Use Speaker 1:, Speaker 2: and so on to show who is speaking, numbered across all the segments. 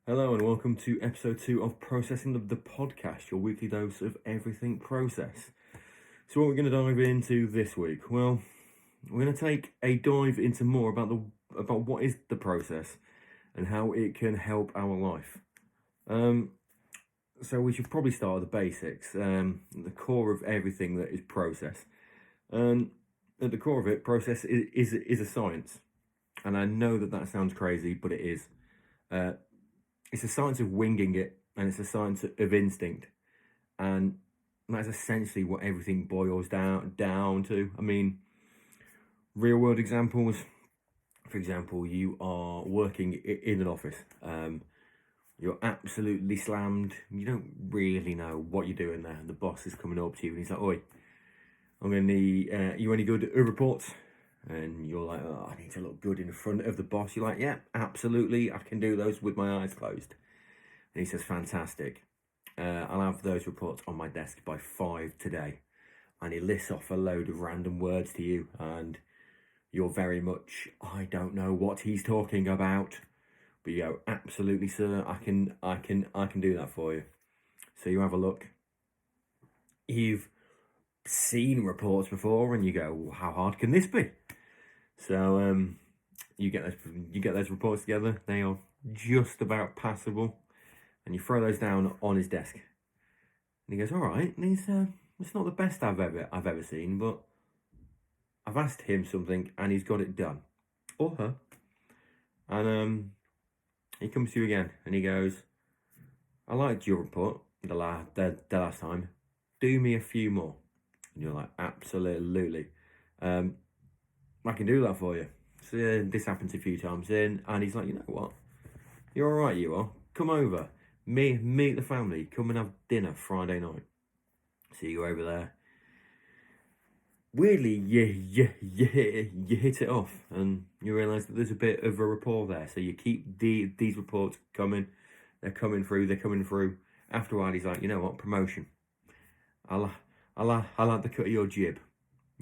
Speaker 1: Hello and welcome to episode 2 of Processing the Podcast, your weekly dose of everything process. So what we're going to dive into this week? Well, we're going to take a dive into more about what is the process and how it can help our life. So we should probably start with the basics, the core of everything that is process. And at the core of it, process is a science. And I know that sounds crazy, but it is. It's a science of winging it, and it's a science of instinct, and that's essentially what everything boils down to. I mean, real world examples. For example, you are working in an office. You're absolutely slammed. You don't really know what you're doing there. The boss is coming up to you, and he's like, "Oi, I'm gonna need you any good reports?" And you're like, "Oh, I need to look good in front of the boss." You're like, "Yeah, absolutely. I can do those with my eyes closed." And he says, "Fantastic. I'll have those reports on my desk by 5 today." And he lists off a load of random words to you, and you're very much, "I don't know what he's talking about." But you go, "Absolutely, sir. I can do that for you." So you have a look. You've seen reports before, and you go, well, "How hard can this be?" So you get those reports together. They are just about passable, and you throw those down on his desk. And he goes, "All right." And he's, "It's not the best I've ever seen, but I've asked him something and he's got it done, or her." And he comes to you again and he goes, "I liked your report the last time. Do me a few more." And you're like, "Absolutely. I can do that for you." So this happens a few times in, and he's like, "You know what? You're all right. You are. Come over. Meet the family. Come and have dinner Friday night." So you go over there. Weirdly, you hit it off, and you realise that there's a bit of a rapport there. So you keep these reports coming. They're coming through. After a while, he's like, "You know what? Promotion. I like the cut of your jib.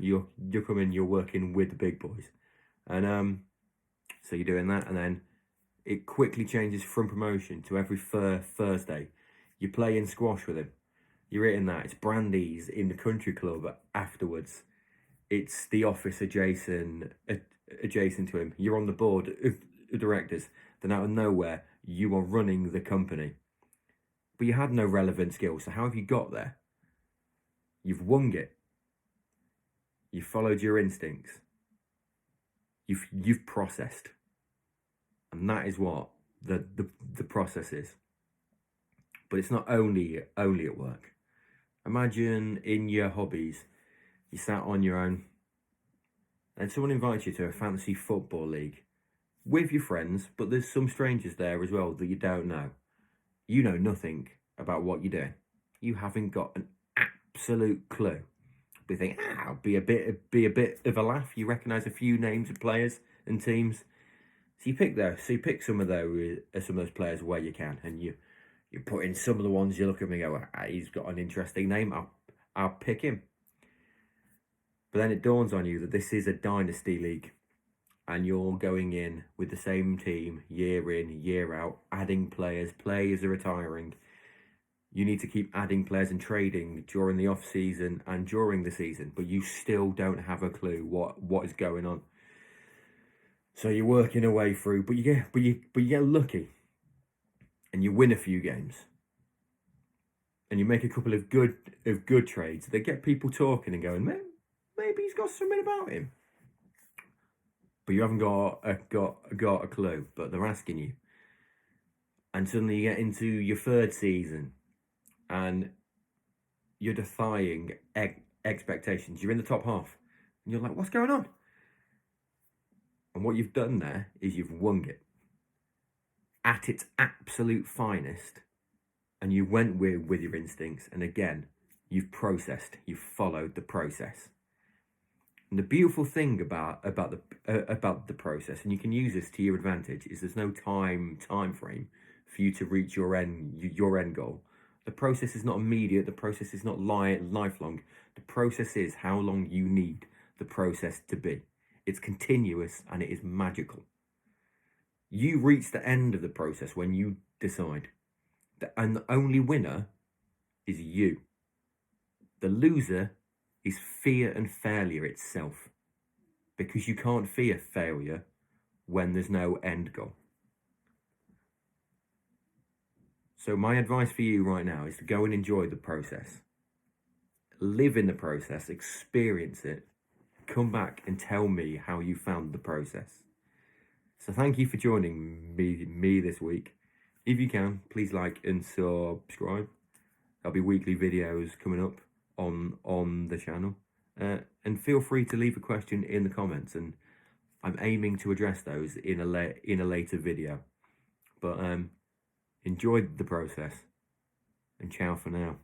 Speaker 1: You're coming. You're working with the big boys." And so you're doing that, and then it quickly changes from promotion to every Thursday. You're playing squash with him. You're eating that. It's brandies in the country club afterwards. It's the office adjacent to him. You're on the board of directors. Then out of nowhere, you are running the company. But you had no relevant skills. So how have you got there? You've wung it. You've followed your instincts. You've processed. And that is what the process is. But it's not only at work. Imagine in your hobbies, you sat on your own and someone invites you to a fantasy football league with your friends, but there's some strangers there as well that you don't know. You know nothing about what you're doing. You haven't got an absolute clue. But you think, be a bit of a laugh. You recognise a few names of players and teams. So you pick some of those players where you can, and you put in some of the ones you look at and go, he's got an interesting name. I'll pick him. But then it dawns on you that this is a dynasty league, and you're going in with the same team year in, year out, adding players. Players are retiring. You need to keep adding players and trading during the off season and during the season, but you still don't have a clue what is going on. So you're working a way through, but you get lucky, and you win a few games, and you make a couple of good trades that get people talking and going, "Man, maybe he's got something about him." But you haven't got a clue. But they're asking you, and suddenly you get into your third season, and you're defying expectations. You're in the top half, and you're like, "What's going on?" And what you've done there is you've wung it at its absolute finest, and you went with your instincts. And again, you've processed. You've followed the process. And the beautiful thing about the process, and you can use this to your advantage, is there's no time frame for you to reach your end goal. The process is not immediate. The process is not lifelong. The process is how long you need the process to be. It's continuous and it is magical. You reach the end of the process when you decide. And the only winner is you. The loser is fear and failure itself. Because you can't fear failure when there's no end goal. So my advice for you right now is to go and enjoy the process. Live in the process, experience it, come back and tell me how you found the process. So thank you for joining me this week. If you can, please like and subscribe. There'll be weekly videos coming up on the channel. And feel free to leave a question in the comments, and I'm aiming to address those in a later video. But enjoy the process, and ciao for now.